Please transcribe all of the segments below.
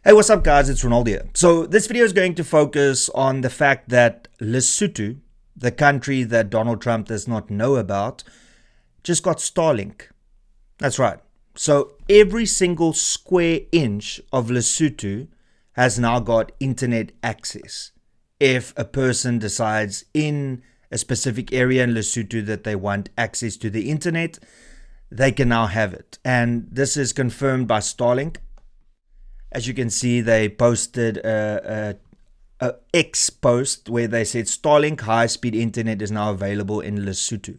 Hey, what's up guys, it's Renaldo here. So this video is going to focus on the fact that Lesotho, the country that Donald Trump does not know about, just got Starlink. That's right. So every single square inch of Lesotho has now got internet access. If a person decides in a specific area in Lesotho that they want access to the internet, they can now have it. And this is confirmed by Starlink. As you can see, they posted a X post where they said Starlink high-speed internet is now available in Lesotho.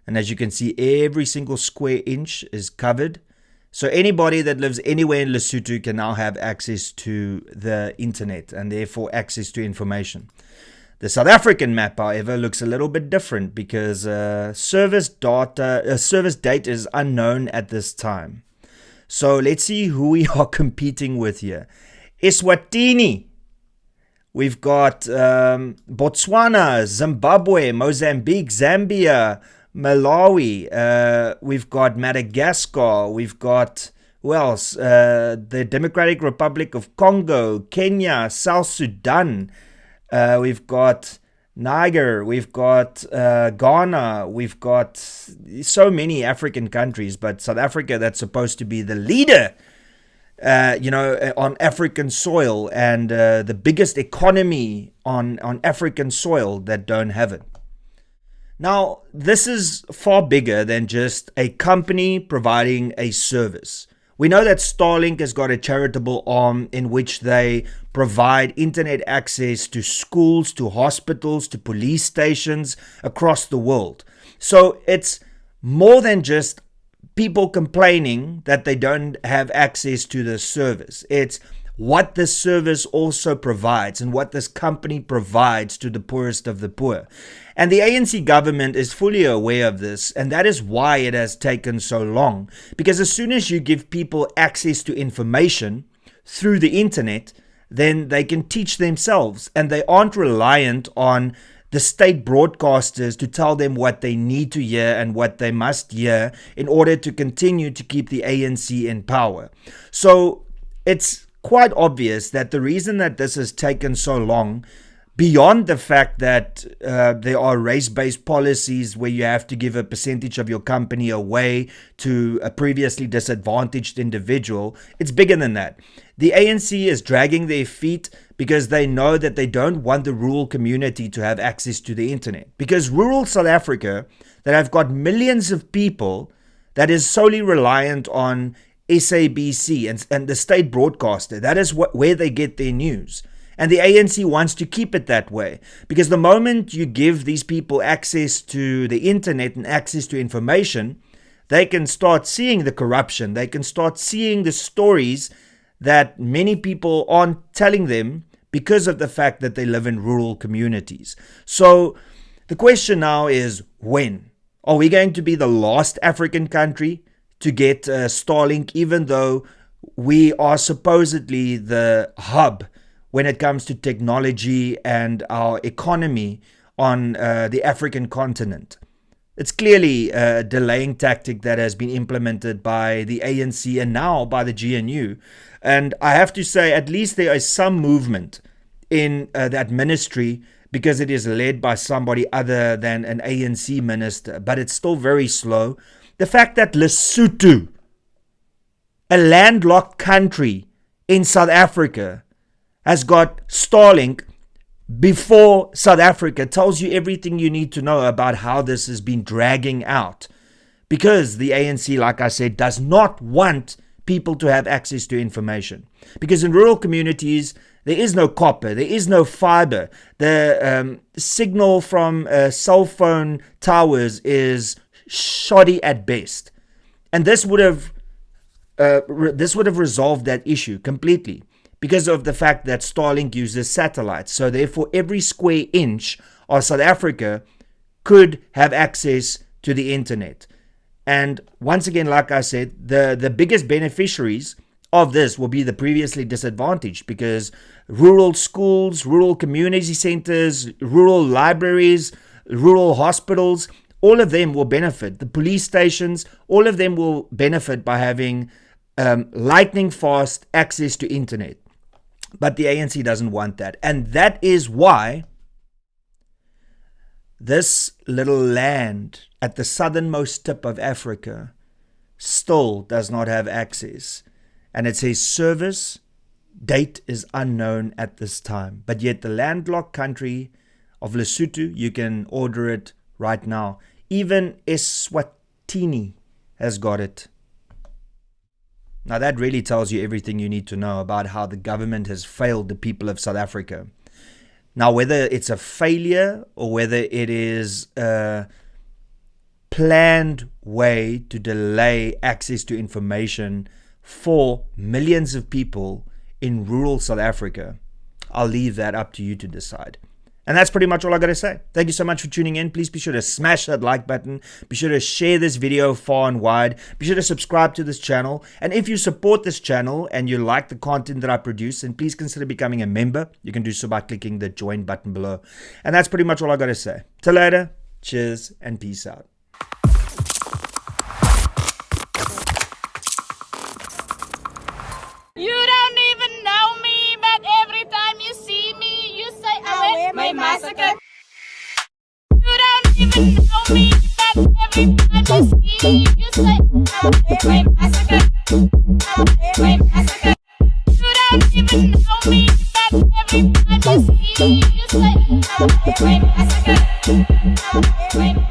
And as you can see, every single square inch is covered. So anybody that lives anywhere in Lesotho can now have access to the internet and therefore access to information. The South African map, however, looks a little bit different because service date is unknown at this time. So let's see who we are competing with here. Eswatini. We've got Botswana, Zimbabwe, Mozambique, Zambia, Malawi. We've got Madagascar. We've got, who else? The Democratic Republic of Congo, Kenya, South Sudan. We've got Niger, we've got Ghana, we've got so many African countries, but South Africa, that's supposed to be the leader, on African soil and the biggest economy on African soil that don't have it. Now, this is far bigger than just a company providing a service. We know that Starlink has got a charitable arm in which they provide internet access to schools, to hospitals, to police stations across the world. So it's more than just people complaining that they don't have access to this service. It's what this service also provides and what this company provides to the poorest of the poor. And the ANC government is fully aware of this, and that is why it has taken so long. Because as soon as you give people access to information through the internet, then they can teach themselves, and they aren't reliant on the state broadcasters to tell them what they need to hear and what they must hear in order to continue to keep the ANC in power. So it's quite obvious that the reason that this has taken so long, beyond the fact that there are race-based policies where you have to give a percentage of your company away to a previously disadvantaged individual, it's bigger than that. The ANC is dragging their feet because they know that they don't want the rural community to have access to the internet. Because rural South Africa, that have got millions of people, that is solely reliant on SABC and the state broadcaster, that is where they get their news. And the ANC wants to keep it that way, because the moment you give these people access to the internet and access to information, they can start seeing the corruption. They can start seeing the stories that many people aren't telling them because of the fact that they live in rural communities. So the question now is, when? Are we going to be the last African country to get Starlink, even though we are supposedly the hub when it comes to technology and our economy on the African continent? It's clearly a delaying tactic that has been implemented by the ANC and now by the GNU. And I have to say, at least there is some movement in that ministry, because it is led by somebody other than an ANC minister, but it's still very slow. The fact that Lesotho, a landlocked country in South Africa, has got Starlink before South Africa tells you everything you need to know about how this has been dragging out. Because the ANC, like I said, does not want people to have access to information. Because in rural communities, there is no copper, there is no fiber. The signal from cell phone towers is shoddy at best. And this would have resolved that issue completely, because of the fact that Starlink uses satellites. So therefore, every square inch of South Africa could have access to the internet. And once again, like I said, the biggest beneficiaries of this will be the previously disadvantaged, because rural schools, rural community centers, rural libraries, rural hospitals, all of them will benefit. The police stations, all of them will benefit by having lightning fast access to internet. But the ANC doesn't want that. And that is why this little land at the southernmost tip of Africa still does not have access. And it says service date is unknown at this time. But yet the landlocked country of Lesotho, you can order it right now. Even Eswatini has got it. Now that really tells you everything you need to know about how the government has failed the people of South Africa. Now, whether it's a failure or whether it is a planned way to delay access to information for millions of people in rural South Africa, I'll leave that up to you to decide. And that's pretty much all I got to say. Thank you so much for tuning in. Please be sure to smash that like button. Be sure to share this video far and wide. Be sure to subscribe to this channel. And if you support this channel and you like the content that I produce, then please consider becoming a member. You can do so by clicking the join button below. And that's pretty much all I got to say. Till later. Cheers and peace out. You don't even know me, but every time you see me, you say, I wear my massacre. You don't even know me, but every time you see me, you say, I wear my massacre. I wear my massacre. You don't even know me, but every time you see me, you say, I wear my massacre. I wear my